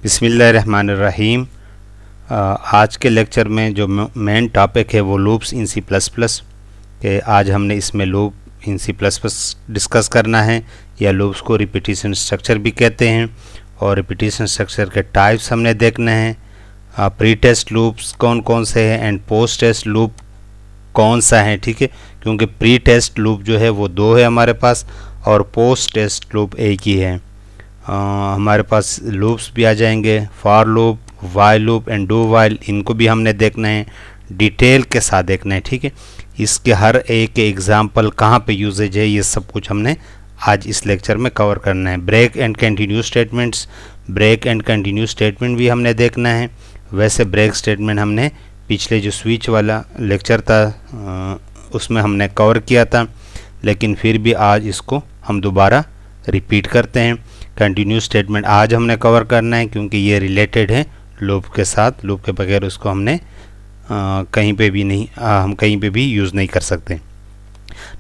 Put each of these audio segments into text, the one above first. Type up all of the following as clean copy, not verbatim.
बिस्मिल्लाहिर्रहमानिर्रहीम। आज के लेक्चर में जो मेन टॉपिक है वो loops in C plus plus के आज हमने इसमें loop in C plus plus discuss करना है, या लूप्स को रिपीटिशन स्ट्रक्चर भी कहते हैं। और रिपीटिशन स्ट्रक्चर के टाइप्स हमने देखने हैं। प्री टेस्ट लूप्स कौन कौन से हैं एंड पोस्ट टेस्ट लूप कौन सा है, ठीक है, क्योंकि प्री टेस्ट लूप जो है वो दो है हमारे पास और पोस्ट टेस्ट लूप एक ही है। हमारे पास लूप्स भी आ जाएंगे, for loop, while loop and do while, इनको भी हमने देखना है, डिटेल के साथ देखना है, ठीक है। इसके हर एक एग्जांपल कहाँ पे यूजेज है ये सब कुछ हमने आज इस लेक्चर में कवर करना है। Break and continue statements, break and continue statement भी हमने देखना है। वैसे ब्रेक स्टेटमेंट हमने पिछले जो स्विच वाला लेक्चर था उसमें हमने कवर किया था, लेकिन फिर भी आज इसको हम दोबारा रिपीट करते हैं। कंटिन्यू स्टेटमेंट आज हमने कवर करना है क्योंकि ये रिलेटेड है लूप के साथ। लूप के बगैर उसको हमने कहीं पे भी नहीं हम कहीं पे भी यूज़ नहीं कर सकते।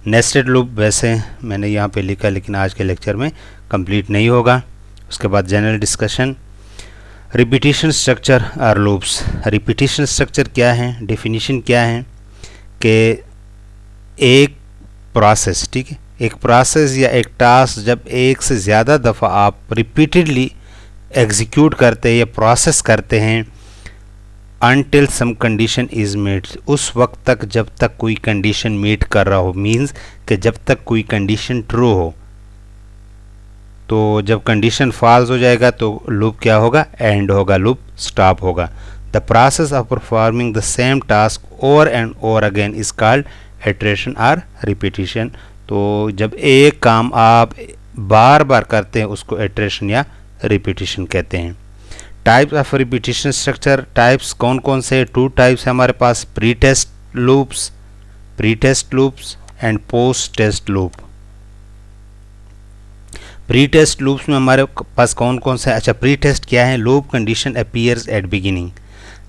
नेस्टेड लूप वैसे मैंने यहाँ पे लिखा, लेकिन आज के लेक्चर में कंप्लीट नहीं होगा। उसके बाद जनरल डिस्कशन, रिपीटिशन स्ट्रक्चर और लूप्स। रिपीटिशन स्ट्रक्चर क्या है, डेफिनेशन क्या है कि एक प्रोसेस, ठीक है, एक प्रोसेस या एक टास्क जब एक से ज़्यादा दफ़ा आप रिपीटेडली एग्जीक्यूट करते हैं या प्रोसेस करते हैं until some condition is meet, उस वक्त तक जब तक कोई कंडीशन मीट कर रहा हो, मींस कि जब तक कोई कंडीशन ट्रू हो। तो जब कंडीशन फॉल्स हो जाएगा तो लूप क्या होगा, एंड होगा, लूप स्टॉप होगा। The process of performing the same task over and over again is called iteration और रिपीटिशन। तो जब एक काम आप बार बार करते हैं उसको इटरेशन या रिपीटिशन कहते हैं। Types of repetition structure, types कौन कौन से, टू टाइप्स है हमारे पास, pre test loops and post test loop. Pre test loops में हमारे पास कौन कौन से, अच्छा प्री टेस्ट क्या है, loop condition appears at beginning,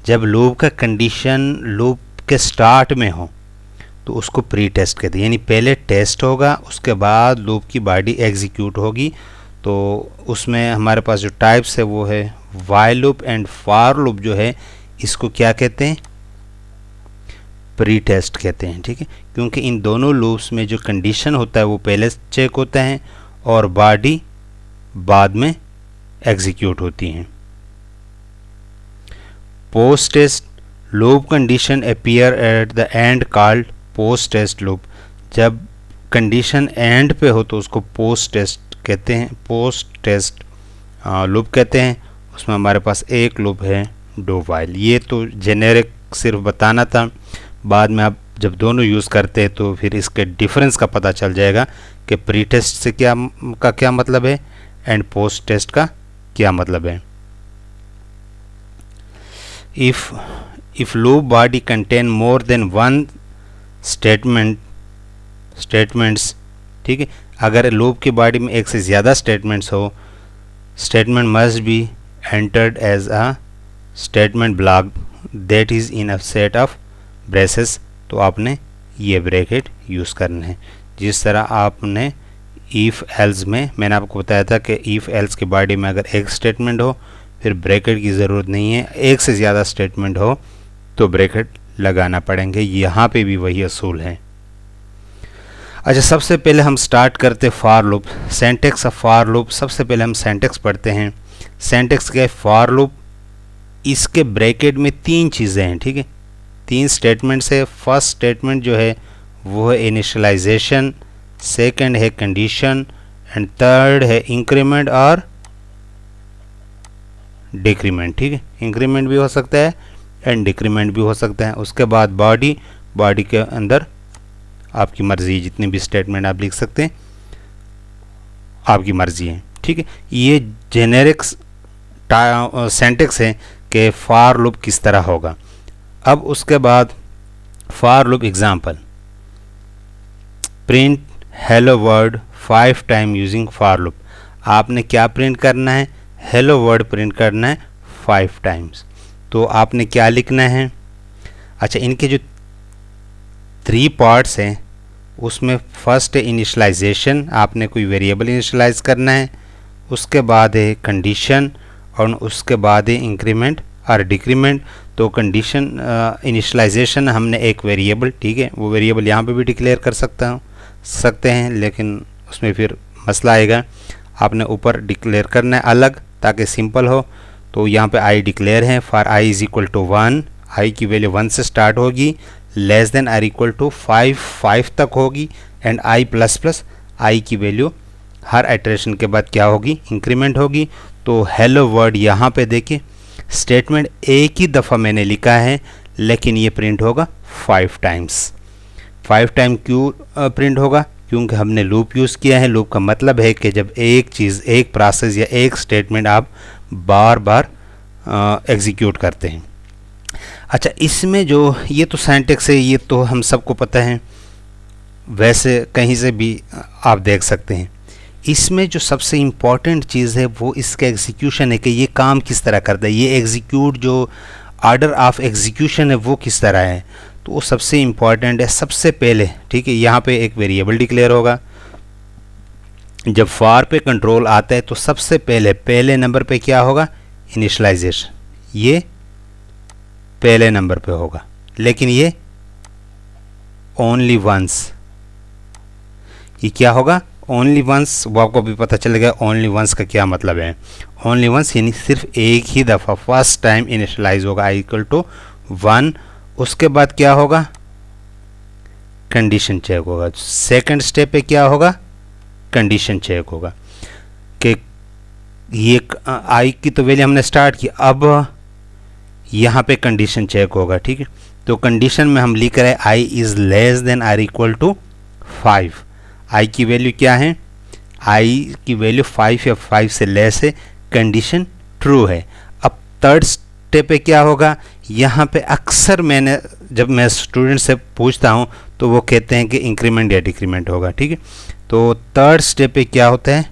जब लूप का कंडीशन लूप के स्टार्ट में हो तो उसको प्री टेस्ट कहते हैं, यानी पहले टेस्ट होगा उसके बाद लूप की बॉडी एग्जीक्यूट होगी। तो उसमें हमारे पास जो टाइप्स है वो है while loop and for loop, जो है इसको क्या कहते हैं, प्री टेस्ट कहते हैं, ठीक है, क्योंकि इन दोनों लूप्स में जो कंडीशन होता है वो पहले चेक होता है और बॉडी बाद में एग्जीक्यूट होती हैं। Post test loop condition appear at the end called post test loop, जब कंडीशन एंड पे हो तो उसको पोस्ट टेस्ट कहते हैं, पोस्ट टेस्ट लूप कहते हैं। उसमें हमारे पास एक लूप है डू वाइल। ये तो जेनेरिक सिर्फ बताना था, बाद में आप जब दोनों यूज़ करते हैं तो फिर इसके डिफरेंस का पता चल जाएगा कि प्री टेस्ट से क्या मतलब है एंड पोस्ट टेस्ट का क्या मतलब है। If loop body contain more than one statements, ठीक है, अगर लूप की बॉडी में एक से ज़्यादा स्टेटमेंट्स हो, statement must be entered as a statement block that is in a set of braces, तो आपने ये ब्रैकेट यूज़ करना है। जिस तरह आपने इफ़ एल्स में मैंने आपको बताया था कि इफ़ एल्स की बॉडी में अगर एक स्टेटमेंट हो फिर ब्रैकेट की ज़रूरत नहीं है, एक से ज़्यादा स्टेटमेंट हो तो ब्रैकेट लगाना पड़ेंगे। यहाँ पे भी वही असूल है। अच्छा, सबसे पहले हम स्टार्ट करते for loop, syntax of for loop. सबसे पहले हम सिंटैक्स पढ़ते हैं। सिंटैक्स क्या है, फॉर लूप, इसके ब्रैकेट में तीन चीज़ें हैं, ठीक है, तीन स्टेटमेंट्स है। फर्स्ट स्टेटमेंट जो है वो है इनिशियलाइजेशन, सेकंड है कंडीशन एंड थर्ड है इंक्रीमेंट और डिक्रीमेंट, ठीक है, इंक्रीमेंट भी हो सकता है एंड डिक्रीमेंट भी हो सकता है। उसके बाद बॉडी के अंदर आपकी मर्ज़ी, जितने भी स्टेटमेंट आप लिख सकते हैं आपकी मर्ज़ी है, ठीक है। ये जेनेरिक सिंटैक्स है कि फॉर लूप किस तरह होगा। अब उसके बाद for loop example, print hello word 5 time using for loop. आपने क्या प्रिंट करना है, हेलो वर्ड प्रिंट करना है 5 टाइम्स। तो आपने क्या लिखना है, अच्छा इनके जो 3 पार्ट्स हैं उसमें फर्स्ट है इनिशियलाइजेशन, आपने कोई वेरिएबल इनिशियलाइज करना है। उसके बाद है कंडीशन और उसके बाद ही इंक्रीमेंट और डिक्रीमेंट। तो कंडीशन इनिशियलाइजेशन हमने एक वेरिएबल, ठीक है, वो वेरिएबल यहाँ पे भी डिक्लेयर कर सकते हैं, लेकिन उसमें फिर मसला आएगा, आपने ऊपर डिक्लेयर करना है अलग ताकि सिंपल हो। तो यहाँ पे आई डिक्लेयर है, for i is equal to 1, i की वैल्यू 1 से स्टार्ट होगी, less than or equal to 5 तक होगी, and i plus plus i की वैल्यू हर आइटरेशन के बाद क्या होगी, इंक्रीमेंट होगी। तो हेलो वर्ड यहाँ पे देखिए, स्टेटमेंट एक ही दफ़ा मैंने लिखा है, लेकिन ये प्रिंट होगा 5 टाइम्स। 5 टाइम क्यों प्रिंट होगा? क्योंकि हमने लूप यूज़ किया है। लूप का मतलब है कि जब एक चीज़, एक प्रोसेस या एक स्टेटमेंट आप बार बार एग्जीक्यूट करते हैं। अच्छा, इसमें जो ये तो सिंटैक्स है, ये तो हम सबको पता है, वैसे कहीं से भी आप देख सकते हैं। इसमें जो सबसे इम्पॉर्टेंट चीज़ है वो इसका एग्जीक्यूशन है कि ये काम किस तरह करता है, ये एग्जीक्यूट जो ऑर्डर ऑफ एग्जीक्यूशन है वो किस तरह है। तो वो सबसे इम्पॉर्टेंट है। सबसे पहले, ठीक है, यहाँ पे एक वेरिएबल डिक्लेयर होगा। जब फॉर पे कंट्रोल आता है तो सबसे पहले नंबर पे क्या होगा, इनिशियलाइजेशन, ये पहले नंबर पे होगा, लेकिन ये ओनली वंस, ये क्या होगा, ओनली वंस। वो आपको भी पता चलेगा ओनली वंस का क्या मतलब है। ओनली वंस यानी सिर्फ एक ही दफ़ा, फर्स्ट टाइम इनिशियलाइज होगा आई इक्वल टू 1। उसके बाद क्या होगा, कंडीशन चेक होगा। सेकंड स्टेप पे क्या होगा, कंडीशन चेक होगा कि ये आई की तो वैल्यू हमने स्टार्ट की, अब यहाँ पे कंडीशन चेक होगा, ठीक है। तो कंडीशन में हम लिख रहे हैं i is less than or equal to 5। I की वैल्यू क्या है, आई की वैल्यू 5 या 5 से लेस है, कंडीशन ट्रू है। अब थर्ड स्टेप पे क्या होगा, यहाँ पे अक्सर मैंने जब मैं स्टूडेंट से पूछता हूँ तो वो कहते हैं कि इंक्रीमेंट या डिक्रीमेंट होगा, ठीक है। तो थर्ड स्टेप पे क्या होता है,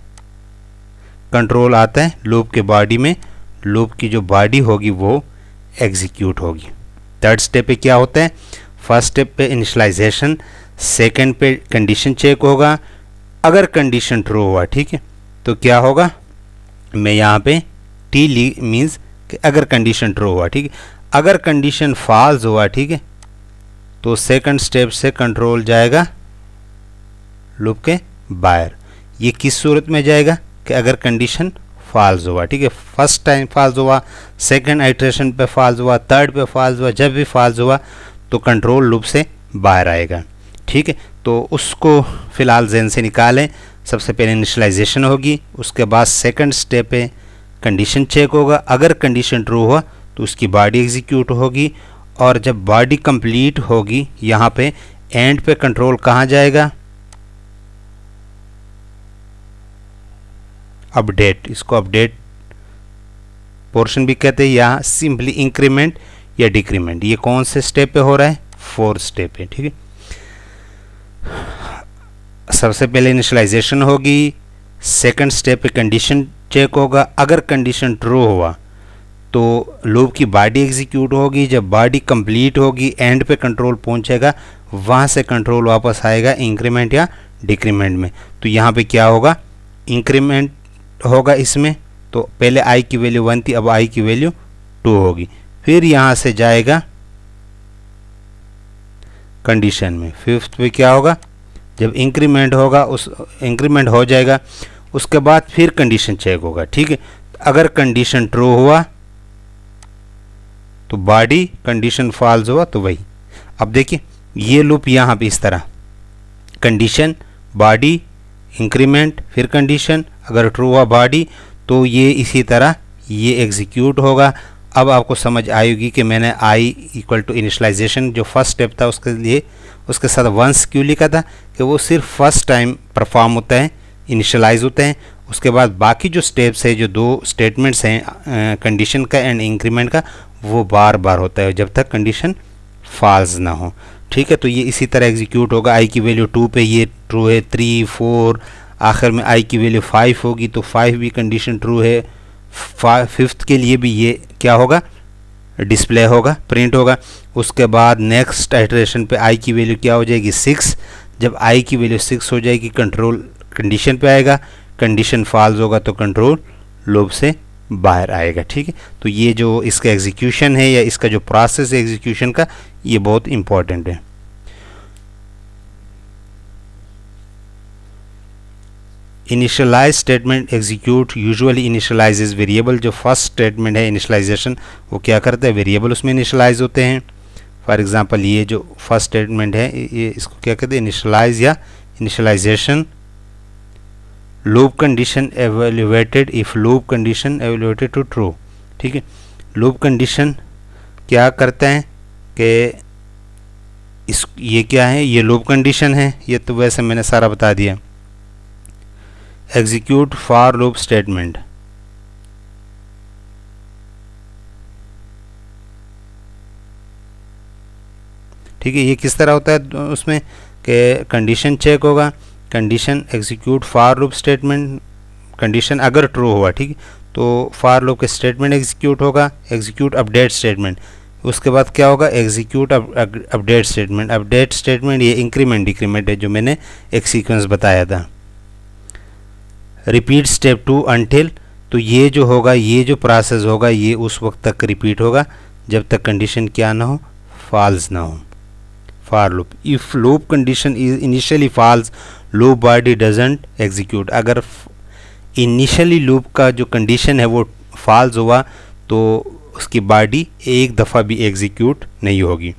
कंट्रोल आता है लूप के बॉडी में, लूप की जो बॉडी होगी वो एग्जीक्यूट होगी। थर्ड स्टेप पे क्या होता है, फर्स्ट स्टेप पे इनिशियलाइजेशन, सेकंड पे कंडीशन चेक होगा। अगर कंडीशन ट्रू हुआ, ठीक है, तो क्या होगा, मैं यहाँ पे टी मीन्स कि अगर कंडीशन ट्रू हुआ, ठीक है। अगर कंडीशन फॉल्स हुआ, ठीक है, तो सेकंड स्टेप से कंट्रोल जाएगा लूप के बाहर। ये किस सूरत में जाएगा कि अगर कंडीशन फॉल्स हुआ, ठीक है, फर्स्ट टाइम फॉल्स हुआ, सेकंड आइटरेशन पे फॉल्स हुआ, थर्ड पे फॉल्स हुआ, जब भी फॉल्स हुआ तो कंट्रोल लूप से बाहर आएगा, ठीक है। तो उसको फ़िलहाल ज़हन से निकालें। सबसे पहले इनिशियलाइजेशन होगी, उसके बाद सेकंड स्टेप पे कंडीशन चेक होगा। अगर कंडीशन ट्रू हुआ तो उसकी बॉडी एग्जीक्यूट होगी, और जब बॉडी कंप्लीट होगी यहाँ पे एंड पे कंट्रोल कहाँ जाएगा, अपडेट, इसको अपडेट पोर्शन भी कहते हैं, या सिंपली इंक्रीमेंट या डिक्रीमेंट। ये कौन से स्टेप पे हो रहा है, फोर्थ स्टेप पे, ठीक है। सबसे पहले इनिशियलाइजेशन होगी, सेकंड स्टेप पे कंडीशन चेक होगा। अगर कंडीशन ट्रू हुआ तो लूप की बॉडी एग्जीक्यूट होगी। जब बॉडी कंप्लीट होगी एंड पे कंट्रोल पहुंचेगा, वहाँ से कंट्रोल वापस आएगा इंक्रीमेंट या डिक्रीमेंट में। तो यहाँ पे क्या होगा, इंक्रीमेंट होगा इसमें। तो पहले आई की वैल्यू 1 थी, अब आई की वैल्यू 2 होगी। फिर यहाँ से जाएगा कंडीशन में, फिफ्थ पे क्या होगा, जब इंक्रीमेंट होगा, उस इंक्रीमेंट हो जाएगा, उसके बाद फिर कंडीशन चेक होगा, ठीक है। अगर कंडीशन ट्रू हुआ तो बॉडी, कंडीशन फॉल्स हुआ तो वही। अब देखिए ये लूप यहाँ पे इस तरह, कंडीशन, बॉडी, इंक्रीमेंट, फिर कंडीशन, अगर ट्रू हुआ बॉडी तो ये इसी तरह ये एग्जीक्यूट होगा। अब आपको समझ आएगी कि मैंने आई इक्वल टू इनिशियलाइजेशन जो फर्स्ट स्टेप था उसके लिए उसके साथ वंस क्यों लिखा था, कि वो सिर्फ फर्स्ट टाइम परफॉर्म होता है, इनिशियलाइज होते हैं। उसके बाद बाकी जो स्टेप्स है, जो दो स्टेटमेंट्स हैं कंडीशन का एंड इंक्रीमेंट का, वो बार बार होता है जब तक कंडीशन फॉल्स ना हो, ठीक है। तो ये इसी तरह एग्जीक्यूट होगा। आई की वैल्यू 2 पे ये ट्रू है, 3, 4, आखिर में आई की वैल्यू 5 होगी तो 5 भी कंडीशन ट्रू है। फिफ्थ के लिए भी ये क्या होगा, डिस्प्ले होगा, प्रिंट होगा। उसके बाद नेक्स्ट आइटरेशन पे आई की वैल्यू क्या हो जाएगी, 6। जब आई की वैल्यू 6 हो जाएगी कंट्रोल कंडीशन पे आएगा, कंडीशन फॉल्स होगा तो कंट्रोल लूप से बाहर आएगा। ठीक है, तो ये जो इसका एग्जीक्यूशन है या इसका जो प्रोसेस है एग्जीक्यूशन का, ये बहुत इंपॉर्टेंट है। Initialise statement execute usually initialises variable. जो फर्स्ट स्टेटमेंट है इनिशियलाइजेशन, वो क्या करता है, वेरिएबल उसमें इनिशियलाइज होते हैं। फॉर एग्जांपल ये जो फर्स्ट स्टेटमेंट है, ये इसको क्या कहते हैं, इनिशियलाइज या initialization. Loop condition evaluated if loop condition evaluated to true. ठीक है, लूप कंडीशन क्या करता है कि ये क्या है, ये लूप कंडीशन है, ये तो वैसे मैंने सारा बता दिया। एग्जीक्यूट फॉर लूप स्टेटमेंट, ठीक है, ये किस तरह होता है उसमें कि कंडीशन चेक होगा, condition execute for loop statement, condition अगर ट्रू हुआ, ठीक है, तो फॉर लूप के स्टेटमेंट एग्जीक्यूट होगा। एग्जीक्यूट अपडेट स्टेटमेंट, उसके बाद क्या होगा, execute update statement. Update statement ये इंक्रीमेंट डिक्रीमेंट है जो मैंने एक सीक्वेंस बताया था। रिपीट स्टेप 2 अनटिल, तो ये जो होगा, ये जो प्रोसेस होगा, ये उस वक्त तक रिपीट होगा जब तक कंडीशन क्या ना हो, फॉल्स ना हो। For loop, if loop condition is initially false loop body doesn't execute. अगर इनिशियली लूप का जो कंडीशन है वो फॉल्स हुआ तो उसकी बॉडी एक दफ़ा भी एग्जीक्यूट नहीं होगी।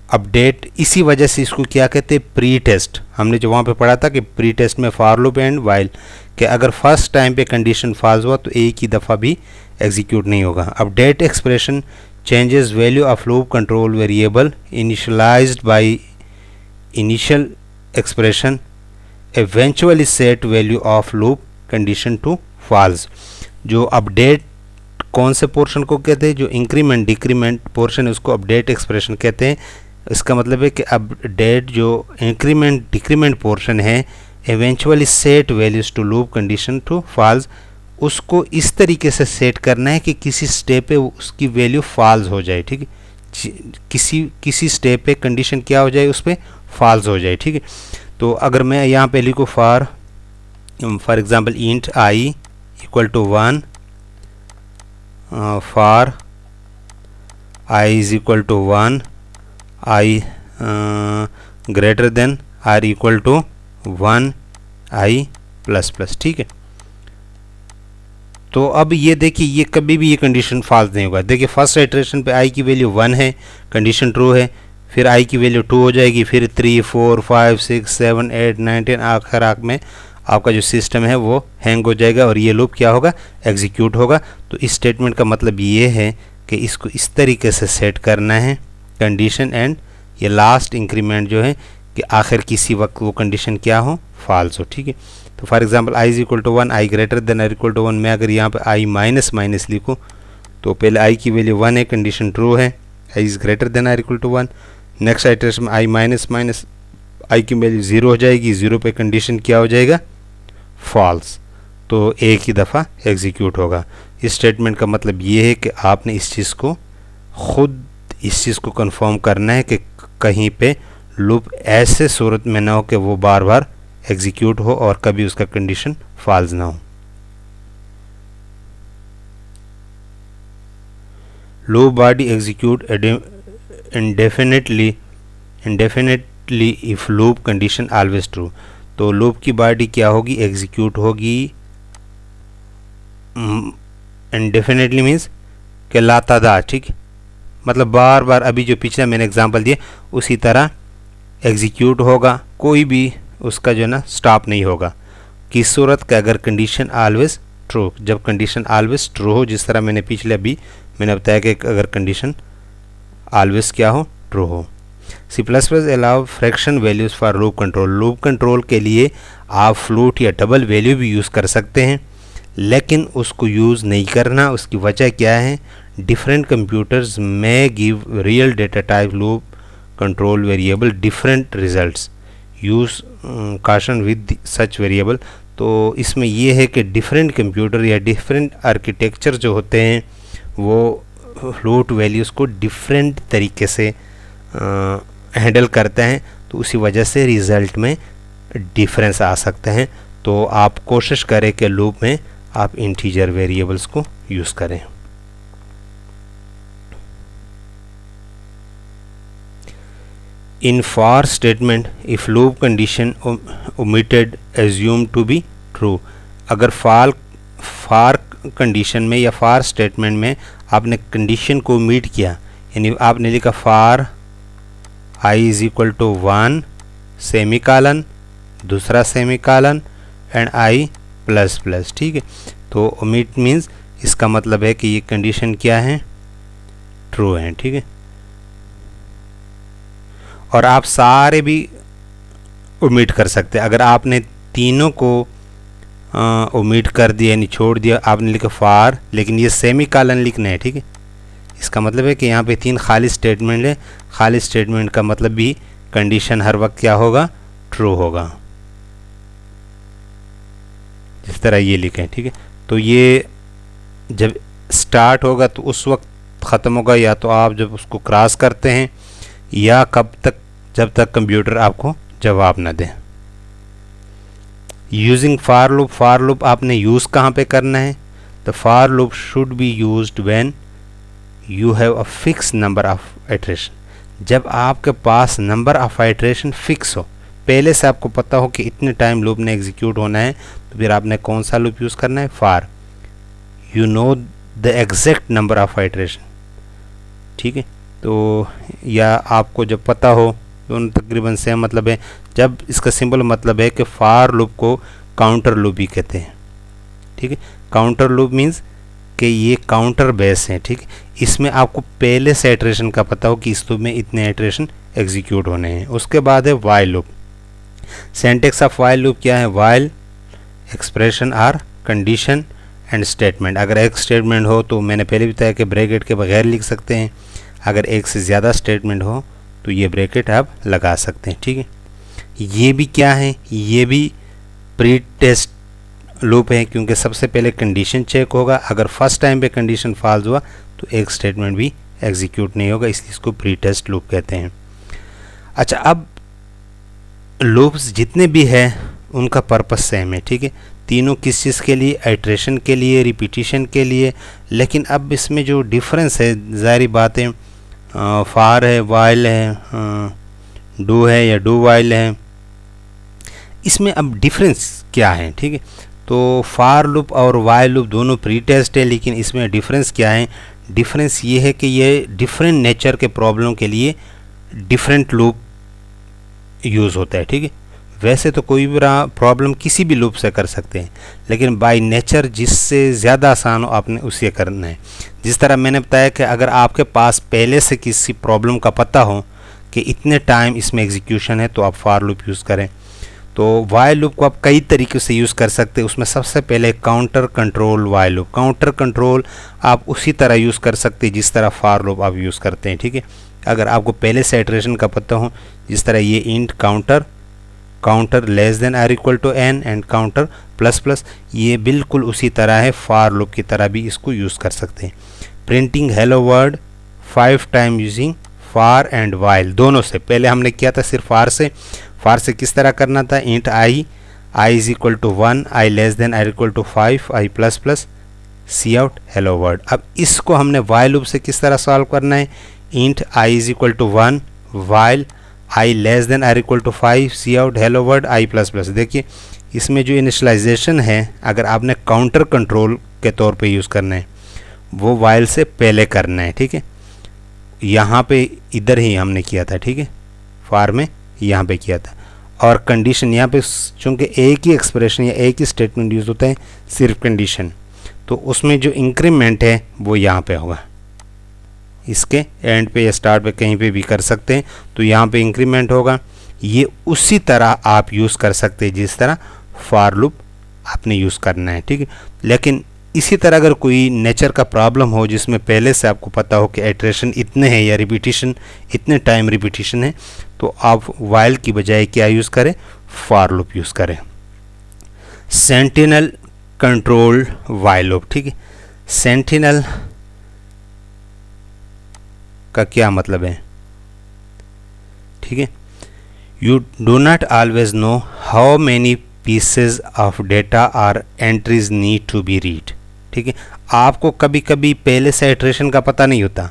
अपडेट, इसी वजह से इसको क्या कहते हैं, प्री टेस्ट। हमने जो वहाँ पे पढ़ा था कि प्री टेस्ट में फॉर लूप एंड वाइल, कि अगर फर्स्ट टाइम पे कंडीशन फॉल्स हुआ तो एक ही दफ़ा भी एग्जीक्यूट नहीं होगा। Update expression changes value of loop control variable initialized by initial expression eventually set value of loop condition to false। जो अपडेट कौन से पोर्शन को कहते हैं, जो इंक्रीमेंट डिक्रीमेंट पोर्शन है उसको अपडेट एक्सप्रेशन कहते हैं। इसका मतलब है कि अपडेट जो इंक्रीमेंट डिक्रीमेंट पोर्शन है, eventually set values to loop condition to false, उसको इस तरीके से सेट करना है कि किसी स्टेप पे उसकी वैल्यू फॉल्स हो जाए। ठीक है, किसी स्टेप पे कंडीशन क्या हो जाए, उस पर फॉल्स हो जाए। ठीक है, तो अगर मैं यहाँ पे लिखूँ for example int i equal to 1, for I is equal to 1, i greater than or equal to 1 i plus plus. ठीक है, तो अब ये देखिए, ये कभी भी ये कंडीशन फॉल्स नहीं होगा। देखिए फर्स्ट इटरेशन पे आई की वैल्यू 1 है, कंडीशन ट्रू है, फिर आई की वैल्यू 2 हो जाएगी, फिर 3 4 5 6 7 8 9 10, आखिर आख में आपका जो सिस्टम है वो हैंग हो जाएगा और ये लूप क्या होगा, एग्जीक्यूट होगा। तो इस स्टेटमेंट का मतलब ये है कि इसको इस तरीके से सेट करना है कंडीशन एंड ये लास्ट इंक्रीमेंट जो है कि आखिर किसी वक्त वो कंडीशन क्या हो, फॉल्स हो। ठीक है, तो for example i is equal to 1, i greater than or equal to 1। मैं अगर यहाँ पे आई माइनस माइनस लिखूँ तो पहले आई की वैल्यू 1 है, कंडीशन ट्रू है, i is greater than or equal to 1। Next iteration में आई माइनस माइनस आई की वैल्यू 0 हो जाएगी, 0 पे कंडीशन क्या हो जाएगा, फॉल्स, तो एक ही दफ़ा एग्जीक्यूट होगा। इस स्टेटमेंट का मतलब ये है कि आपने इस चीज़ को खुद इस चीज़ को कंफर्म करना है कि कहीं पे लूप ऐसे सूरत में ना हो कि वो बार बार एग्जीक्यूट हो और कभी उसका कंडीशन फॉल्स ना हो। Loop body execute indefinitely if loop condition always true। तो लूप की बॉडी क्या होगी, एग्जीक्यूट होगी indefinitely मीन्स कि लातादार। ठीक, मतलब बार बार, अभी जो पिछला मैंने एग्जांपल दिया उसी तरह एग्जीक्यूट होगा, कोई भी उसका जो है ना स्टॉप नहीं होगा। किस सूरत का, अगर कंडीशन ऑलवेज ट्रू, जब कंडीशन ऑलवेज ट्रू हो, जिस तरह मैंने पिछले अभी मैंने बताया कि अगर कंडीशन ऑलवेज क्या हो, ट्रू हो। C plus plus allow fraction values for loop control. Loop control के लिए आप फ्लूट या डबल वैल्यू भी यूज़ कर सकते हैं, लेकिन उसको यूज़ नहीं करना। उसकी वजह क्या है, डिफरेंट कंप्यूटर्स में give real data type loop control variable different results, use caution with such variable. तो इसमें यह है कि डिफरेंट कंप्यूटर या डिफरेंट आर्किटेक्चर जो होते हैं वो फ्लूट वैल्यूज़ को डिफरेंट तरीके से हैंडल करते हैं, तो उसी वजह से रिज़ल्ट में डिफरेंस आ सकते हैं। तो आप कोशिश करें कि लूप में आप इंटीजर वेरिएबल्स को यूज़ करें। In for statement, if loop condition omitted assumed to be true, अगर for कंडीशन में या for स्टेटमेंट में आपने कंडीशन को मीट किया, यानी आपने लिखा for I is equal to 1 semicolon, दूसरा semicolon and I plus plus, ठीक है। तो ओमिट मीन्स इसका मतलब है कि ये कंडीशन क्या है, ट्रू है, ठीक है। और आप सारे भी ओमिट कर सकते हैं। अगर आपने तीनों को ओमिट कर दिया यानी छोड़ दिया, आपने लिखा फार लेकिन ये सेमी कॉलन लिखना है, ठीक है। इसका मतलब है कि यहाँ पे 3 खाली स्टेटमेंट है। खाली स्टेटमेंट का मतलब भी कंडीशन हर वक्त क्या होगा, ट्रू होगा, जिस तरह ये लिखें, ठीक है। तो ये जब स्टार्ट होगा तो उस वक्त ख़त्म होगा, या तो आप जब उसको क्रॉस करते हैं या कब तक, जब तक कंप्यूटर आपको जवाब ना दे। यूजिंग फार लूप आपने यूज़ कहाँ पे करना है, the far loop should be used when you have a fix number of iteration. जब आपके पास नंबर ऑफ आइटरेशन फिक्स हो, पहले से आपको पता हो कि इतने टाइम लूप ने एग्जीक्यूट होना है, तो फिर आपने कौन सा लूप यूज़ करना है, for. You know the exact number of iteration, ठीक है। तो या आपको जब पता हो, दोनों तकरीबन सेम मतलब है। जब इसका सिंपल मतलब है कि फार लूप को काउंटर लूप भी कहते हैं, ठीक है। काउंटर लूप मीन्स कि ये काउंटर बेस है, ठीक है। इसमें आपको पहले से आइटरेशन का पता हो कि इस लूप में इतने आइटरेशन एग्जीक्यूट होने हैं। उसके बाद है while loop. Syntax of while loop क्या है, while expression or condition and statement. अगर एक स्टेटमेंट हो तो मैंने पहले भी बताया कि ब्रैकेट के बगैर लिख सकते हैं। अगर एक से ज़्यादा स्टेटमेंट हो तो ये ब्रैकेट आप लगा सकते हैं, ठीक है। ये भी क्या है, ये भी प्री टेस्ट लूप है, क्योंकि सबसे पहले कंडीशन चेक होगा। अगर फर्स्ट टाइम पे कंडीशन फॉल्स हुआ तो एक स्टेटमेंट भी एग्जीक्यूट नहीं होगा, इसलिए इसको प्री टेस्ट लूप कहते हैं। अच्छा, अब लूप्स जितने भी हैं उनका पर्पस सेम है, ठीक है। तीनों किस चीज़ के लिए, आइट्रेशन के लिए, रिपीटिशन के लिए। लेकिन अब इसमें जो डिफरेंस है, ज़ाहिर बात है, फार है, वाइल है, डू है या डू वाइल है, इसमें अब डिफरेंस क्या है, ठीक है। तो फार लूप और वाइल लूप दोनों प्री टेस्ट है, लेकिन इसमें डिफरेंस क्या है, डिफरेंस ये है कि ये डिफरेंट नेचर के प्रॉब्लम के लिए डिफरेंट लूप यूज़ होता है, ठीक है। वैसे तो कोई भी प्रॉब्लम किसी भी लूप से कर सकते हैं, लेकिन बाय नेचर जिससे ज़्यादा आसान हो आपने उसे करना है। जिस तरह मैंने बताया कि अगर आपके पास पहले से किसी प्रॉब्लम का पता हो कि इतने टाइम इसमें एग्जीक्यूशन है, तो आप फार लूप यूज़ करें। तो वाइल लूप को आप कई तरीक़े से यूज़ कर सकते हैं। उसमें सबसे पहले counter control while loop. Counter control आप उसी तरह यूज़ कर सकते हैं जिस तरह फार लूप आप यूज़ करते हैं, ठीक है। अगर आपको पहले से इटरेशन का पता हो, जिस तरह ये int counter less than or equal to n and counter plus plus, ये बिल्कुल उसी तरह है, फार लूप की तरह भी इसको यूज़ कर सकते हैं। Printing hello word 5 time using far and while, दोनों से। पहले हमने किया था सिर्फ फार से किस तरह करना था, int i is equal to 1, I less than or equal to 5, I plus plus C out hello world. अब इसको हमने वाइल लूप से किस तरह सॉल्व करना है, int i is equal to 1, while i less than or equal to 5, C out hello world i plus plus. देखिए इसमें जो इनिशलाइजेशन है, अगर आपने काउंटर कंट्रोल के तौर पे यूज़ करना है, वो वाइल से पहले करना है, ठीक है। यहाँ पे इधर ही हमने किया था, ठीक है, फार में यहाँ पे किया था। और कंडीशन यहाँ पे चूँकि एक ही एक्सप्रेशन या एक ही स्टेटमेंट यूज़ होता है, सिर्फ कंडीशन, तो उसमें जो इंक्रीमेंट है वो यहाँ पे होगा। इसके एंड पे या स्टार्ट पे कहीं पे भी कर सकते हैं, तो यहाँ पे इंक्रीमेंट होगा। ये उसी तरह आप यूज़ कर सकते हैं जिस तरह फार लूप आपने यूज़ करना है, ठीक है। लेकिन इसी तरह अगर कोई नेचर का प्रॉब्लम हो जिसमें पहले से आपको पता हो कि आइट्रेशन इतने हैं या रिपीटिशन इतने टाइम रिपीटिशन है, तो आप वाइल की बजाय क्या यूज़ करें, फार लूप यूज़ करें। सेंटिनल कंट्रोल वाइल लूप, ठीक है। सेंटिनल का क्या मतलब है, ठीक है। You do not always know how many pieces of data or entries need to be read। ठीक है, आपको कभी कभी पहले से इटरेशन का पता नहीं होता,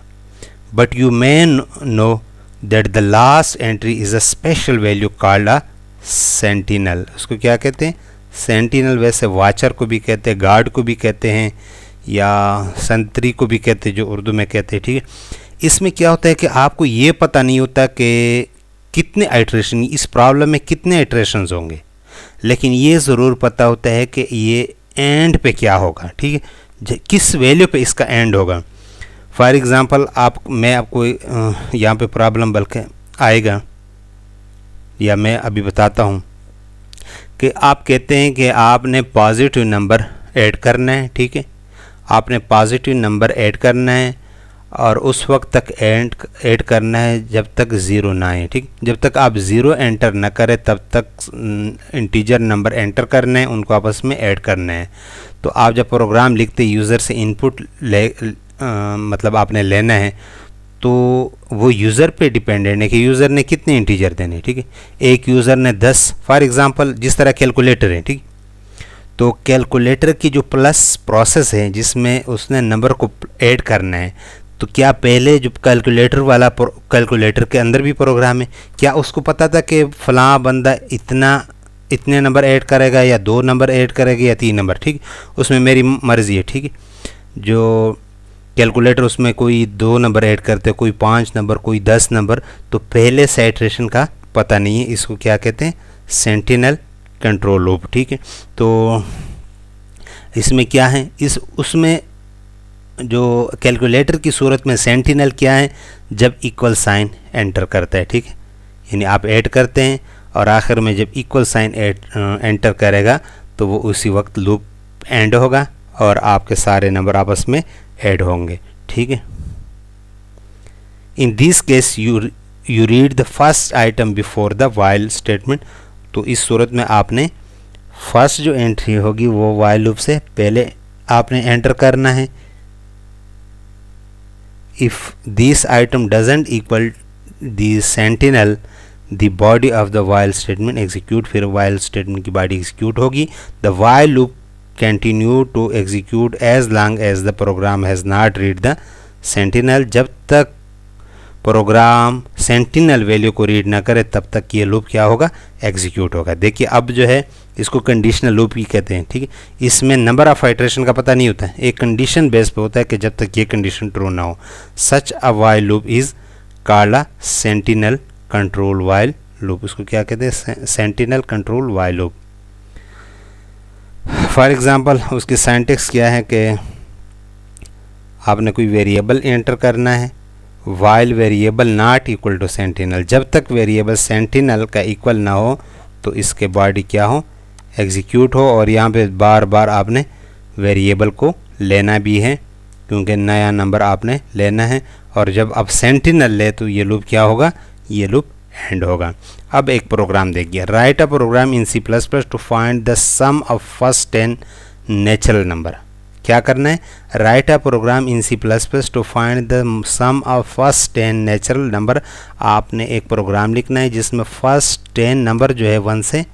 but you may know that the last entry is a special value called a sentinel. उसको क्या कहते हैं? सेंटिनल। वैसे वाचर को भी कहते हैं, गार्ड को भी कहते हैं, या संतरी को भी कहते हैं, जो उर्दू में कहते हैं। ठीक है, इसमें क्या होता है कि आपको ये पता नहीं होता कि कितने आइट्रेशन, इस प्रॉब्लम में कितने आइट्रेशंस होंगे, लेकिन ये ज़रूर पता होता है कि ये एंड पे क्या होगा। ठीक है, किस वैल्यू पे इसका एंड होगा। फॉर एग्ज़ाम्पल मैं आपको यहाँ पे प्रॉब्लम बल्कि आएगा, या मैं अभी बताता हूँ कि आप कहते हैं कि आपने पॉजिटिव नंबर ऐड करना है। ठीक है, आपने पॉजिटिव नंबर ऐड करना है और उस वक्त तक ऐड करना है जब तक ज़ीरो ना आए। ठीक, जब तक आप ज़ीरो एंटर ना करें तब तक इंटीजर नंबर एंटर करने हैं, उनको आपस में ऐड करना है। तो आप जब प्रोग्राम लिखते यूज़र से इनपुट मतलब आपने लेना है, तो वो यूज़र पे डिपेंडेंट है कि यूज़र ने कितने इंटीजर देने। ठीक है, एक यूज़र ने 10 फॉर एग्ज़ाम्पल, जिस तरह कैलकुलेटर है। ठीक, तो कैलकुलेटर की जो प्लस प्रोसेस है जिसमें उसने नंबर को ऐड करना है, तो क्या पहले जो कैलकुलेटर वाला कैलकुलेटर के अंदर भी प्रोग्राम है, क्या उसको पता था कि फ़लाँ बंदा इतने नंबर ऐड करेगा, या 2 नंबर ऐड करेगा, या 3 नंबर। ठीक, उसमें मेरी मर्ज़ी है। ठीक है, जो कैलकुलेटर उसमें कोई 2 नंबर ऐड करते, कोई 5 नंबर, कोई 10 नंबर, तो पहले से इटरेशन का पता नहीं है। इसको क्या कहते हैं? Sentinel control loop. ठीक है, तो इसमें क्या है, उसमें जो कैलकुलेटर की सूरत में सेंटिनल क्या है, जब इक्वल साइन एंटर करता है। ठीक है, यानी आप ऐड करते हैं और आखिर में जब इक्वल साइन एंटर करेगा तो वो उसी वक्त लूप एंड होगा और आपके सारे नंबर आपस में ऐड होंगे। ठीक है, in this case you read the first item before the while statement. तो इस सूरत में आपने फर्स्ट जो एंट्री होगी वो वाइल लूप से पहले आपने एंटर करना है। If this item doesn't equal the sentinel the body of the while statement execute, फिर वाइल स्टेटमेंट की बॉडी एग्जीक्यूट होगी। The while loop continue to execute as long as the program has not read the sentinel. जब तक program sentinel value को read ना करे तब तक ये लूप क्या होगा? एग्जीक्यूट होगा। देखिए अब जो है इसको कंडीशनल लूप ही कहते हैं। ठीक है, इसमें नंबर ऑफ आइट्रेशन का पता नहीं होता है, एक कंडीशन बेस पे होता है कि जब तक ये कंडीशन ट्रू ना हो। Such a while loop is called a sentinel control while loop. इसको क्या कहते हैं? Sentinel control while loop. For example उसकी सिंटैक्स क्या है कि आपने कोई वेरिएबल एंटर करना है, while variable not equal to sentinel. जब तक वेरिएबल सेंटिनल का इक्वल ना हो तो इसके बॉडी क्या हो? एग्जीक्यूट हो। और यहाँ पे बार बार आपने वेरिएबल को लेना भी है क्योंकि नया नंबर आपने लेना है। और जब आप सेंटिनल ले तो ये लूप क्या होगा? ये लूप एंड होगा। अब एक प्रोग्राम देखिए, write a program in C++ to find the sum of first 10 natural number. क्या करना है? Write a program in C++ to find the sum of first 10 natural number. आपने एक प्रोग्राम लिखना है जिसमें फर्स्ट 10 नंबर जो है 1 से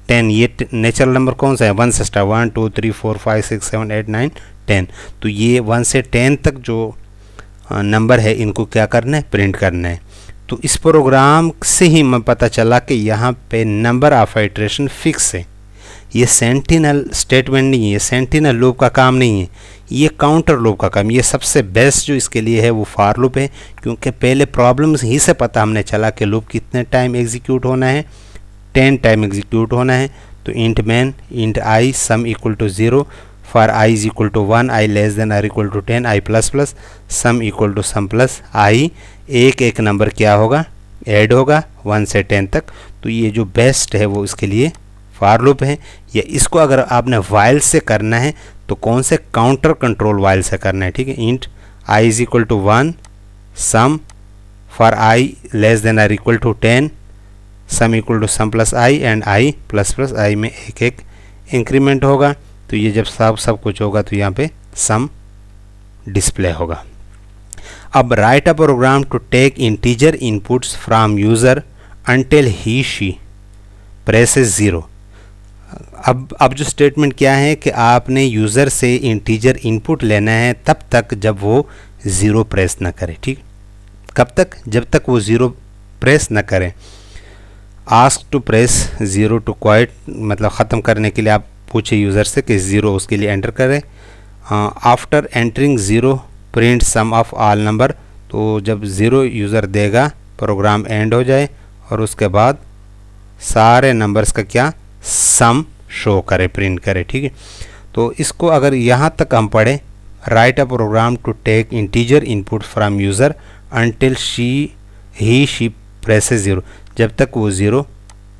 10, ये नेचुरल नंबर कौन सा है? 1 से स्टार्ट, 1 2 3 4 5 6 7 8 9 10। तो ये 1 से 10 तक जो नंबर है इनको क्या करना है? प्रिंट करना है। तो इस प्रोग्राम से ही मैं पता चला कि यहाँ पे नंबर ऑफ आइट्रेशन फिक्स है। ये सेंटिनल स्टेटमेंट नहीं है, ये सेंटिनल लूप का काम नहीं है, ये काउंटर लूप का काम। ये सबसे बेस्ट जो इसके लिए है वो फॉर लूप है, क्योंकि पहले प्रॉब्लम्स ही से पता हमने चला कि लूप कितने टाइम एग्जीक्यूट होना है, 10 टाइम एग्जीक्यूट होना है। तो int main int i sum equal to 0 for I is equal to 1, I less than or equal to 10, I plus plus sum equal to sum plus i. एक एक number क्या होगा? Add होगा 1 से 10 तक। तो ये जो बेस्ट है वो इसके लिए फॉर लूप है। या इसको अगर आपने वाइल से करना है तो कौन से? काउंटर कंट्रोल वाइल से करना है। ठीक है, int i is equal to 1 sum for i less than or equal to 10 sum equal to sum plus i and i plus plus i में एक एक इंक्रीमेंट होगा। तो ये जब सब कुछ होगा तो यहाँ पे सम डिस्प्ले होगा। अब write a program to take integer inputs from user until he she presses 0। अब जो स्टेटमेंट क्या है कि आपने यूज़र से इंटीजर इनपुट लेना है तब तक जब वो 0 प्रेस ना करे। ठीक, कब तक? जब तक वो 0 प्रेस ना करें। Ask to press 0 to quit, मतलब ख़त्म करने के लिए आप पूछे यूज़र से कि 0 उसके लिए एंटर करें। After entering 0 print sum of all number, तो जब 0 यूज़र देगा प्रोग्राम एंड हो जाए और उसके बाद सारे नंबर्स का क्या सम शो करे, प्रिंट करे। ठीक है, तो इसको अगर यहाँ तक हम पढ़ें, write a program to take integer input from user until she presses 0, जब तक वो 0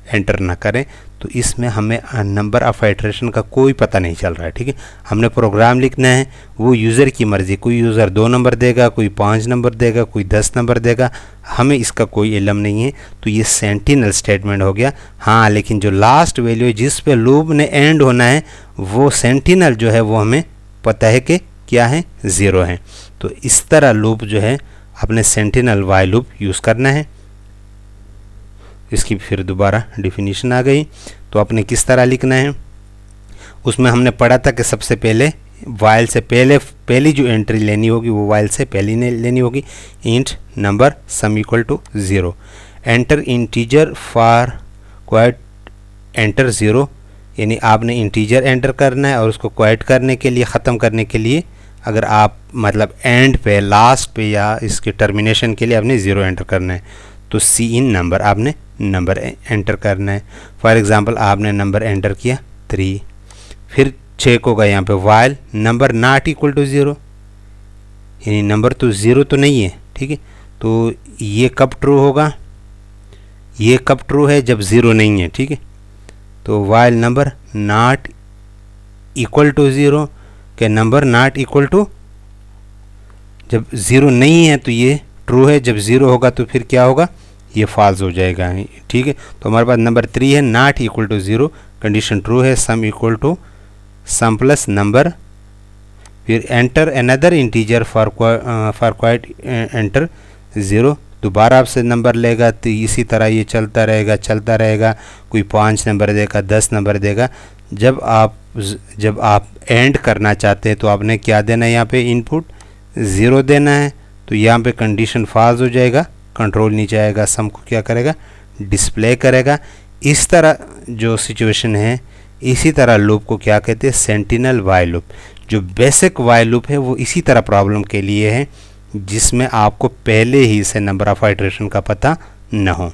एंटर ना करें। तो इसमें हमें नंबर ऑफ आइटरेशन का कोई पता नहीं चल रहा है। ठीक है, हमने प्रोग्राम लिखना है, वो यूज़र की मर्ज़ी, कोई यूज़र 2 नंबर देगा, कोई 5 नंबर देगा, कोई 10 नंबर देगा, हमें इसका कोई इल्म नहीं है। तो ये सेंटिनल स्टेटमेंट हो गया। हाँ, लेकिन जो लास्ट वैल्यू है जिस पे लूप ने एंड होना है वो सेंटिनल जो है वो हमें पता है कि क्या है, 0 है। तो इस तरह लूप जो है अपने सेंटिनल वाइल लूप यूज़ करना है। इसकी फिर दोबारा डिफिनीशन आ गई। तो आपने किस तरह लिखना है, उसमें हमने पढ़ा था कि सबसे पहले वाइल से पहली जो एंट्री लेनी होगी वो वाइल से पहली लेनी होगी। Int number sum equal to 0, enter integer for quit enter 0, यानी आपने इंटीजर एंटर करना है और उसको क्वाइट करने के लिए, ख़त्म करने के लिए, अगर आप मतलब एंड पे, लास्ट पे या इसके टर्मिनेशन के लिए आपने 0 एंटर करना है। तो सी इन नंबर, आपने नंबर एंटर करना है। फॉर एग्ज़ाम्पल आपने नंबर एंटर किया 3, फिर चेक होगा यहाँ पे while number not equal to 0, यानी नंबर तो 0 तो नहीं है। ठीक है, तो ये कब ट्रू होगा, ये कब ट्रू है, जब 0 नहीं है। ठीक है, तो while number not equal to 0 के नंबर नॉट इक्वल टू, जब 0 नहीं है तो ये ट्रू है, जब 0 होगा तो फिर क्या होगा, ये फॉल्स हो जाएगा। ठीक है, तो हमारे पास नंबर 3 है, not equal to 0, condition true है, sum equal to sum plus number, फिर enter another integer for quit enter 0, दोबारा आपसे नंबर लेगा। तो इसी तरह ये चलता रहेगा, कोई 5 नंबर देगा, 10 नंबर देगा। जब आप एंड करना चाहते हैं तो आपने क्या देना है, यहाँ पे इनपुट 0 देना है। तो यहाँ पे कंडीशन फॉल्स हो जाएगा, कंट्रोल नीचे आएगा, सम को क्या करेगा, डिस्प्ले करेगा। इस तरह जो सिचुएशन है, इसी तरह लूप को क्या कहते हैं, सेंटिनल वाइल लूप। जो बेसिक वाइल लूप है वो इसी तरह प्रॉब्लम के लिए है जिसमें आपको पहले ही से नंबर ऑफ आइटरेशन का पता न हो।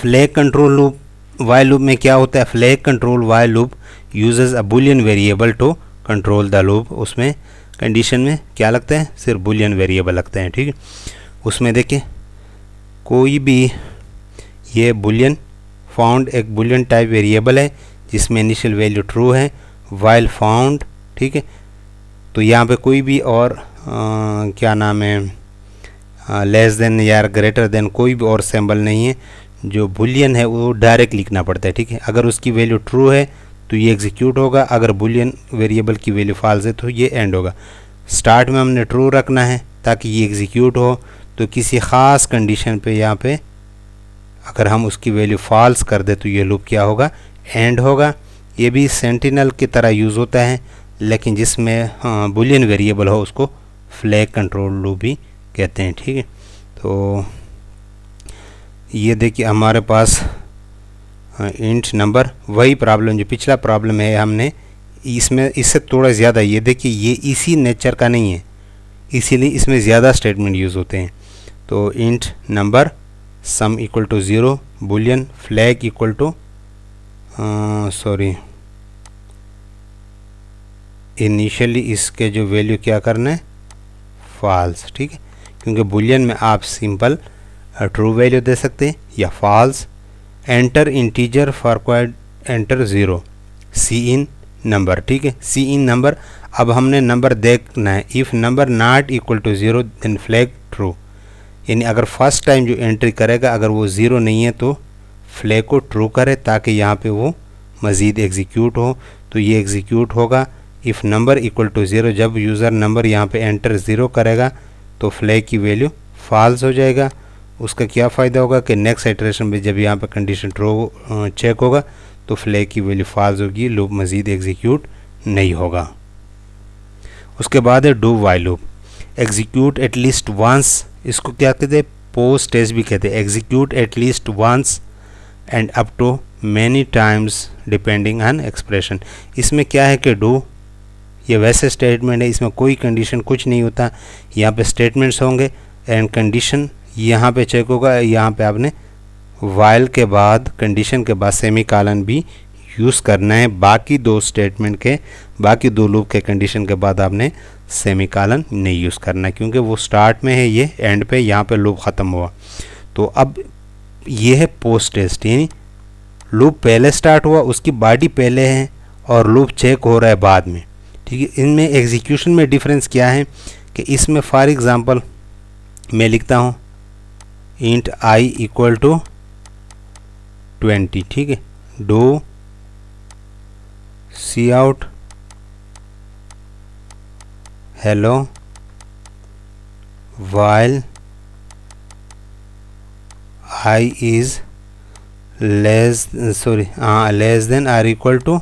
Flag control loop while loop में क्या होता है, flag control while loop uses a boolean variable to control the loop. उसमें कंडीशन में क्या लगता है, सिर्फ बुलियन वेरिएबल लगते हैं। ठीक है, उसमें देखिए कोई भी ये बुलियन फाउंड एक बुलियन टाइप वेरिएबल है जिसमें इनिशियल वैल्यू ट्रू है, वाइल फाउंड। ठीक है, तो यहाँ पे कोई भी और क्या नाम है, लेस देन या ग्रेटर देन कोई भी और सिंबल नहीं है। जो बुलियन है वो डायरेक्ट लिखना पड़ता है। ठीक है, अगर उसकी वैल्यू ट्रू है तो ये एग्जीक्यूट होगा, अगर बुलियन वेरिएबल की वैल्यू फॉल्स है तो ये एंड होगा। स्टार्ट में हमने ट्रू रखना है ताकि ये एग्जीक्यूट हो। तो किसी ख़ास कंडीशन पे यहाँ पे अगर हम उसकी वैल्यू फॉल्स कर दे तो ये लूप क्या होगा, एंड होगा। ये भी सेंटिनल की तरह यूज़ होता है, लेकिन जिसमें बुलियन वेरिएबल हो उसको फ्लैग कंट्रोल लूप भी कहते हैं। ठीक है, तो ये देखिए हमारे पास इंट नंबर, वही प्रॉब्लम जो पिछला प्रॉब्लम है हमने इसमें इससे थोड़ा ज़्यादा, ये देखिए ये इसी नेचर का नहीं है, इसीलिए इसमें ज़्यादा स्टेटमेंट यूज़ होते हैं। तो int number sum equal to 0, boolean flag equal to initially इसके जो वैल्यू क्या करना है, फॉल्स। ठीक है, क्योंकि बुलियन में आप सिंपल ट्रू वैल्यू दे सकते हैं या false. Enter integer for quit enter 0, cin number. ठीक है, सी इन नंबर, अब हमने नंबर देखना है। If number not equal to 0 then flag true, यानी अगर फर्स्ट टाइम जो एंट्री करेगा अगर वो 0 नहीं है तो फ्लैग को ट्रू करे ताकि यहाँ पे वो मज़ीद एग्जीक्यूट हो। तो ये एग्जीक्यूट होगा इफ़ नंबर इक्वल टू 0, जब यूज़र नंबर यहाँ पे एंटर 0 करेगा तो फ्लैग की वैल्यू फॉल्स हो जाएगा। उसका क्या फ़ायदा होगा कि नेक्स्ट इटरेशन में जब यहाँ पे कंडीशन ट्रू चेक होगा तो फ्लैग की वैल्यू फॉल्स होगी, लूप मज़ीद एग्जीक्यूट नहीं होगा। उसके बाद है do while loop, execute at least once, इसको क्या कहते हैं, पोस्ट टेस्ट भी कहते हैं। Execute at least once and up to many times depending on expression. इसमें क्या है कि डू ये वैसे स्टेटमेंट है, इसमें कोई कंडीशन कुछ नहीं होता। यहाँ पे स्टेटमेंट्स होंगे एंड कंडीशन यहाँ पे चेक होगा। यहाँ पे आपने वाइल के बाद कंडीशन के बाद सेमी कॉलन भी यूज़ करना है। बाकी दो स्टेटमेंट के, बाकी दो लूप के कंडीशन के बाद आपने सेमी कॉलन नहीं यूज़ करना, क्योंकि वो स्टार्ट में है, ये एंड पे, यहाँ पे लूप ख़त्म हुआ। तो अब ये है पोस्ट टेस्ट, यानी लूप पहले स्टार्ट हुआ, उसकी बॉडी पहले है और लूप चेक हो रहा है बाद में। ठीक है, इनमें एग्जीक्यूशन में डिफरेंस क्या है कि इसमें फॉर एग्ज़ाम्पल मैं लिखता हूँ इंट i इक्वल टू 20। ठीक है, do C out hello while I is less than or equal to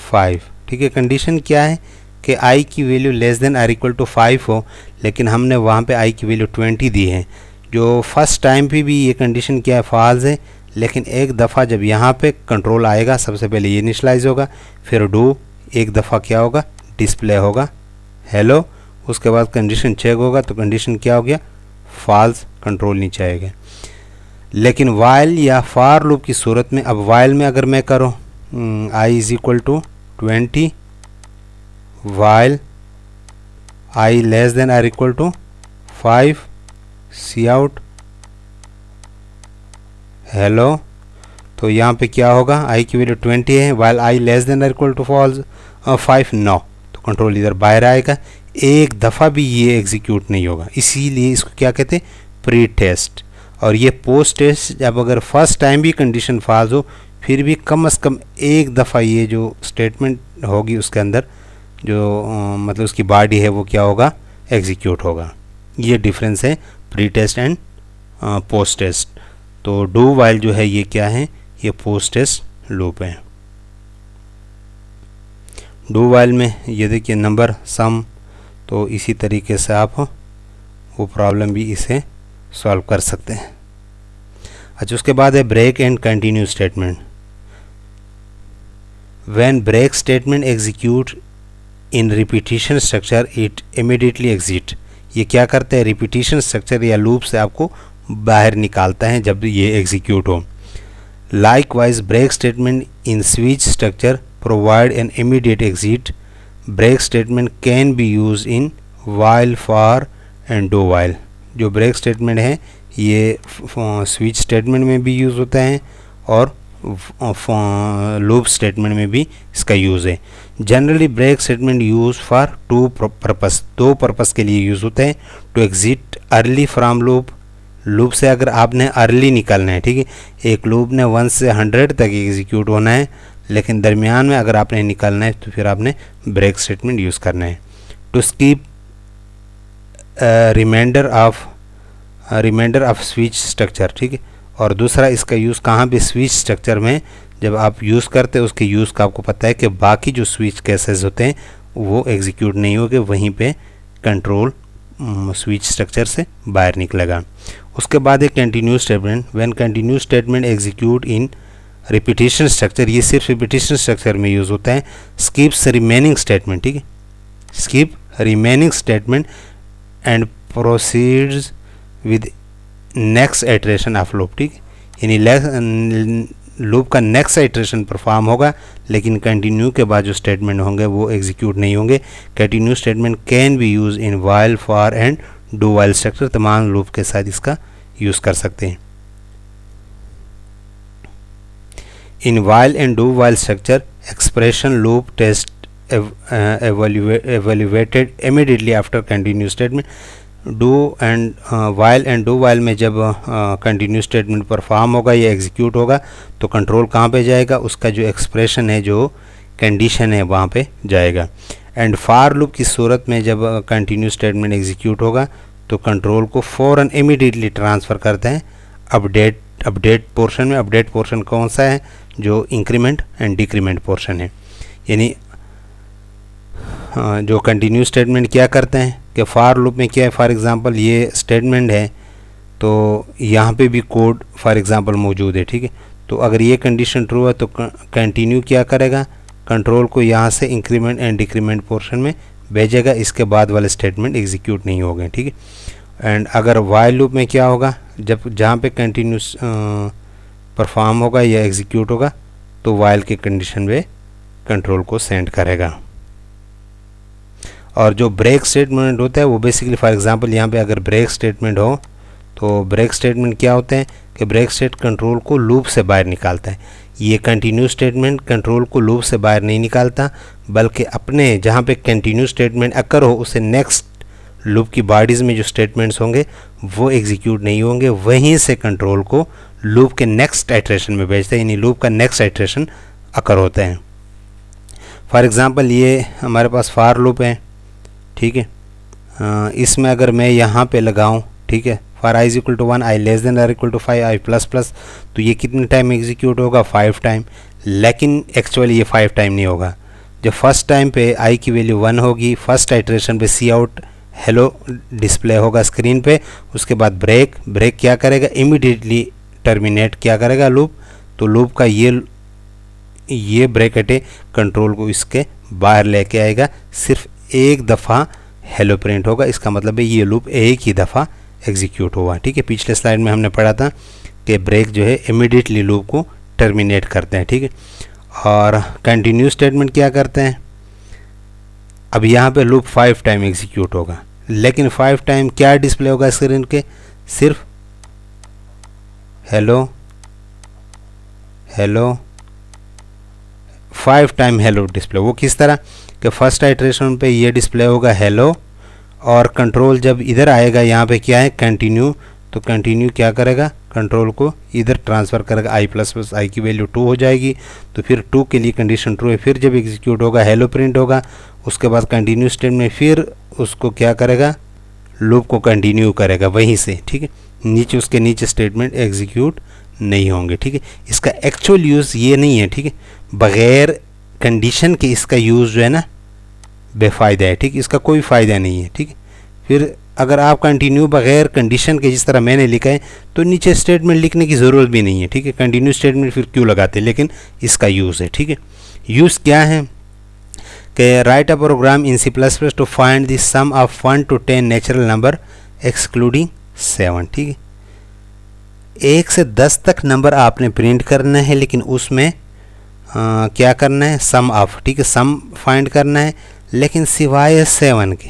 5। ठीक है, कंडीशन क्या है कि i की वैल्यू लेस देन और इक्वल टू 5 हो, लेकिन हमने वहाँ पे i की वैल्यू 20 दी है। जो फर्स्ट टाइम पे भी ये कंडीशन क्या है, फॉल्स है, लेकिन एक दफ़ा जब यहाँ पे कंट्रोल आएगा, सबसे पहले ये इनिशियलाइज होगा, फिर डू एक दफ़ा क्या होगा, डिस्प्ले होगा हेलो, उसके बाद कंडीशन चेक होगा तो कंडीशन क्या हो गया, फॉल्स, कंट्रोल नीचे आएगा। लेकिन वाइल या फॉर लूप की सूरत में, अब वाइल में अगर मैं करूँ i is equal to 20 while i less than और equal to 5 C out hello, तो यहाँ पे क्या होगा, i की वैल्यू 20 है, वाइल i लेस देन और इक्वल टू 5 नो, तो कंट्रोल इधर बाहर आएगा, एक दफ़ा भी ये एग्जीक्यूट नहीं होगा। इसीलिए इसको क्या कहते हैं, प्री टेस्ट। और ये पोस्ट टेस्ट, जब अगर फर्स्ट टाइम भी कंडीशन फॉल्स हो, फिर भी कम से कम एक दफ़ा ये जो स्टेटमेंट होगी उसके अंदर जो मतलब उसकी बॉडी है वो क्या होगा, एग्जीक्यूट होगा। ये डिफरेंस है pre test and post test. तो डू वाइल जो है ये क्या है, ये पोस्ट टेस्ट लूप है। डू वाइल में ये देखिए नंबर सम, तो इसी तरीके से आप वो प्रॉब्लम भी इसे सॉल्व कर सकते हैं। अच्छा, उसके बाद है break and continue statement. When break statement execute in repetition structure it immediately exit. ये क्या करता है, रिपीटिशन स्ट्रक्चर या लूप से आपको बाहर निकालता है जब ये एग्जीक्यूट हो। Likewise break statement in switch structure provide an immediate exit. Break statement can be use in while, for and do while. जो ब्रेक स्टेटमेंट है ये स्विच स्टेटमेंट में भी यूज़ होता है और लूप स्टेटमेंट में भी इसका यूज़ है। Generally break statement use for two purpose, दो पर्पस के लिए यूज़ होते हैं। To exit early from loop, loop से अगर आपने अर्ली निकलना है, ठीक है, एक लूप ने 1 से 100 तक एग्जीक्यूट होना है, लेकिन दरमियान में अगर आपने निकलना है तो फिर आपने ब्रेक स्टेटमेंट यूज़ करना है। To skip remainder of switch structure, ठीक है, और दूसरा इसका यूज़ कहाँ पे, स्विच स्ट्रक्चर में जब आप यूज़ करते हैं उसके यूज़ का आपको पता है कि बाकी जो स्विच केसेस होते हैं वो एग्जीक्यूट नहीं होंगे, वहीं पे कंट्रोल स्विच स्ट्रक्चर से बाहर निकलेगा। उसके बाद एक continue statement. When continue statement execute in repetition structure, ये सिर्फ रिपीटिशन स्ट्रक्चर में यूज़ होता है। स्किप्स रिमेनिंग स्टेटमेंट, ठीक है, skip remaining statement and proceeds with next iteration of loop, ठीक है, यानी लूप का नेक्स्ट इटरेशन परफॉर्म होगा, लेकिन कंटिन्यू के बाद जो स्टेटमेंट होंगे वो एग्जीक्यूट नहीं होंगे। Continue statement can be use in while, for and do while structure, तमाम लूप के साथ इसका यूज़ कर सकते हैं। In while and do while structure expression loop test evaluated immediately after continuous statement। Do and while and do while में जब continue statement perform होगा या एग्जीक्यूट होगा तो कंट्रोल कहाँ पे जाएगा, उसका जो एक्सप्रेशन है, जो कंडीशन है वहाँ पे जाएगा। एंड फॉर लूप की सूरत में जब कंटिन्यू स्टेटमेंट एग्जीक्यूट होगा तो कंट्रोल को फ़ौरन इमीडिएटली ट्रांसफ़र करते हैं अपडेट अपडेट पोर्शन में, अपडेट पोर्शन कौन सा है, जो इंक्रीमेंट एंड डिक्रीमेंट पोर्शन है। यानी जो कंटिन्यू स्टेटमेंट क्या करते हैं कि फॉर लूप में क्या है, फॉर एग्जांपल ये स्टेटमेंट है तो यहाँ पे भी कोड फॉर एग्जांपल मौजूद है, ठीक है। तो अगर ये कंडीशन ट्रू है तो कंटिन्यू क्या करेगा, कंट्रोल को यहाँ से इंक्रीमेंट एंड डिक्रीमेंट पोर्शन में भेजेगा, इसके बाद वाले स्टेटमेंट एग्जीक्यूट नहीं होंगे, ठीक है। एंड अगर वाइल लूप में क्या होगा, जब जहाँ पे कंटिन्यूस परफॉर्म होगा या एग्जीक्यूट होगा तो वाइल के कंडीशन में कंट्रोल को सेंड करेगा। और जो ब्रेक स्टेटमेंट होता है वो बेसिकली फॉर एग्जांपल यहाँ पे अगर ब्रेक स्टेटमेंट हो तो ब्रेक स्टेटमेंट क्या होते हैं कि ब्रेक स्टेट कंट्रोल को लूप से बाहर निकालता है। ये कंटिन्यू स्टेटमेंट कंट्रोल को लूप से बाहर नहीं निकालता, बल्कि अपने जहाँ पे कंटिन्यू स्टेटमेंट अकर हो उसे नेक्स्ट लूप की बॉडीज़ में जो स्टेटमेंट्स होंगे वो एग्जीक्यूट नहीं होंगे, वहीं से कंट्रोल को लूप के नेक्स्ट आइट्रेशन में भेजते हैं, यानी लूप का नेक्स्ट आइट्रेशन अकर होता है। फॉर एग्ज़ाम्पल ये हमारे पास फॉर लूप है, ठीक है। इसमें अगर मैं यहाँ पे लगाऊँ, ठीक है, for I is equal to 1, I less than or equal to 5, I plus plus, तो ये कितने टाइम एग्जीक्यूट होगा, 5 टाइम। लेकिन एक्चुअली ये 5 टाइम नहीं होगा। जब फर्स्ट टाइम पे आई की वैल्यू 1 होगी, फर्स्ट आइट्रेशन पे सी आउट हेलो डिस्प्ले होगा स्क्रीन पे, उसके बाद ब्रेक क्या करेगा, इमीडिएटली टर्मिनेट क्या करेगा लूप, तो लूप का ये ब्रैकेट कंट्रोल को इसके बाहर लेके आएगा, सिर्फ एक दफ़ा हेलो प्रिंट होगा, इसका मतलब है ये लूप एक ही दफ़ा एग्जीक्यूट हुआ, ठीक है। पिछले स्लाइड में हमने पढ़ा था कि ब्रेक जो है इमीडिएटली लूप को टर्मिनेट करते हैं, ठीक है। और कंटिन्यू स्टेटमेंट क्या करते हैं, अब यहाँ पे लूप 5 टाइम एग्जीक्यूट होगा, लेकिन 5 टाइम क्या डिस्प्ले होगा स्क्रीन के, सिर्फ hello hello 5 time hello display. वो किस तरह कि फर्स्ट आइट्रेशन पे ये डिस्प्ले होगा हेलो, और कंट्रोल जब इधर आएगा यहाँ पे क्या है कंटिन्यू, तो कंटिन्यू क्या करेगा, कंट्रोल को इधर ट्रांसफ़र करेगा, आई प्लस प्लस आई की वैल्यू 2 हो जाएगी, तो फिर 2 के लिए कंडीशन ट्रू है, फिर जब एग्जीक्यूट होगा हेलो प्रिंट होगा, उसके बाद कंटिन्यू स्टेटमेंट में फिर उसको क्या करेगा, लूप को कंटिन्यू करेगा वहीं से, ठीक है। नीचे उसके नीचे स्टेटमेंट एग्जीक्यूट नहीं होंगे, ठीक है। इसका एक्चुअल यूज़ ये नहीं है, ठीक है, बग़ैर कंडीशन के इसका यूज़ जो है ना बेफ़ायदा है, ठीक, इसका कोई फ़ायदा नहीं है, ठीक है। फिर अगर आप कंटिन्यू बग़ैर कंडीशन के जिस तरह मैंने लिखा है तो नीचे स्टेटमेंट लिखने की ज़रूरत भी नहीं है, ठीक है। कंटिन्यू स्टेटमेंट फिर क्यों लगाते हैं, लेकिन इसका यूज़ है, ठीक है। यूज़ क्या है कि write a program in C++ to find the sum of 1 to 10 natural number excluding 7, ठीक है। 1 से 10 तक नंबर आपने प्रिंट करना है, लेकिन उसमें क्या करना है, सम ऑफ, ठीक है, सम फाइंड करना है, लेकिन सिवाय 7 के,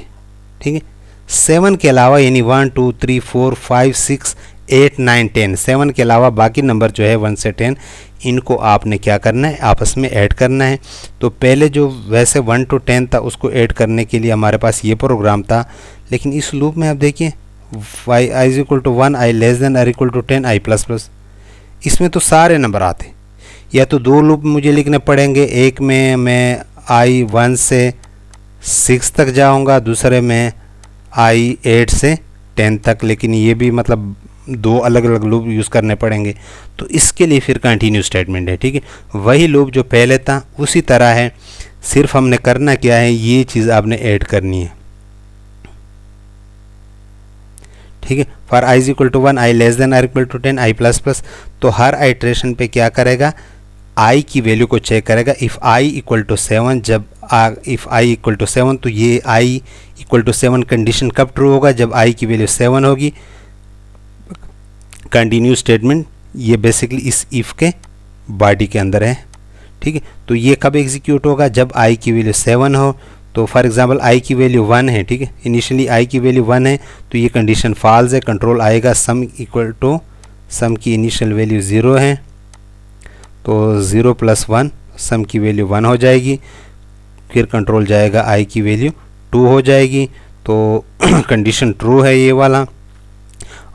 ठीक है। 7 के अलावा यानी 1 2 3 4 5 6 8 9 10, 7 के अलावा बाकी नंबर जो है 1 से 10 इनको आपने क्या करना है, आपस में ऐड करना है। तो पहले जो वैसे 1 to 10 था उसको ऐड करने के लिए हमारे पास ये प्रोग्राम था, लेकिन इस लूप में आप देखिए i is equal to 1, I less than or equal to 10, I plus plus, इसमें तो सारे नंबर आते। या तो 2 लूप मुझे लिखने पड़ेंगे, एक में मैं आई 1 से 6 तक जाऊंगा, दूसरे में आई 8 से 10 तक, लेकिन ये भी मतलब 2 अलग अलग लूप यूज़ करने पड़ेंगे। तो इसके लिए फिर कंटिन्यू स्टेटमेंट है, ठीक है। वही लूप जो पहले था उसी तरह है, सिर्फ हमने करना क्या है, ये चीज़ आपने ऐड करनी है, ठीक है। For I is equal to 1, I less than or equal to 10, I plus plus, तो हर आइट्रेशन पे क्या करेगा, आई की वैल्यू को चेक करेगा। इफ़ आई इक्वल टू 7, जब इफ़ आई इक्वल टू 7, तो ये आई इक्वल टू 7 कंडीशन कब ट्रू होगा, जब आई की वैल्यू 7 होगी। कंटिन्यू स्टेटमेंट ये बेसिकली इस इफ़ के बॉडी के अंदर है, ठीक है। तो ये कब एग्जीक्यूट होगा, जब आई की वैल्यू 7 हो। तो फॉर एग्जांपल आई की वैल्यू 1 है, ठीक है, इनिशियली आई की वैल्यू 1 है, तो ये कंडीशन फॉल्स है, कंट्रोल आएगा सम इक्वल टू, सम की इनिशियल वैल्यू 0 है, तो 0 + 1 सम की वैल्यू 1 हो जाएगी, फिर कंट्रोल जाएगा आई की वैल्यू 2 हो जाएगी, तो कंडीशन ट्रू है ये वाला।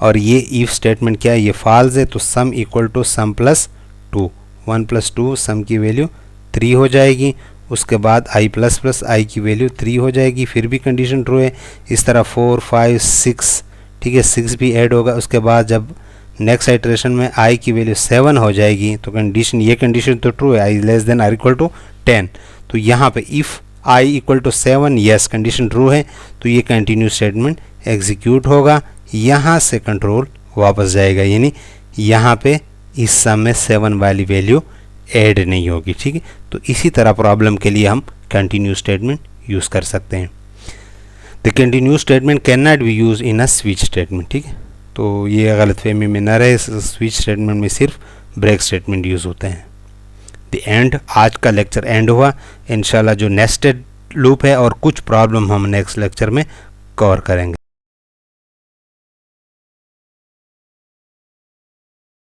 और ये इफ स्टेटमेंट क्या है, ये फॉल्स है, तो सम इक्वल टू सम + 2, 1 + 2 सम की वैल्यू 3 हो जाएगी। उसके बाद आई प्लस प्लस आई की वैल्यू 3 हो जाएगी, फिर भी कंडीशन ट्रू है। इस तरह 4 5 6, ठीक है, 6 भी ऐड होगा। उसके बाद जब नेक्स्ट आइटरेशन में आई की वैल्यू 7 हो जाएगी तो कंडीशन, ये कंडीशन तो ट्रू है, i less than or equal to 10। तो यहाँ पे if i equal to 7, yes condition true है, तो ये कंटिन्यू स्टेटमेंट एग्जीक्यूट होगा, यहाँ से कंट्रोल वापस जाएगा, यानी यहाँ पे इस सम में 7 वाली वैल्यू ऐड नहीं होगी। ठीक है, तो इसी तरह प्रॉब्लम के लिए हम कंटिन्यू स्टेटमेंट यूज़ कर सकते हैं। The continue statement can not be use in a switch statement. ठीक है, तो ये गलतफहमी में न रहे, स्विच स्टेटमेंट में सिर्फ ब्रेक स्टेटमेंट यूज़ होते हैं। द एंड, आज का लेक्चर एंड हुआ। इंशाल्लाह जो नेस्टेड लूप है और कुछ प्रॉब्लम हम नेक्स्ट लेक्चर में कवर करेंगे।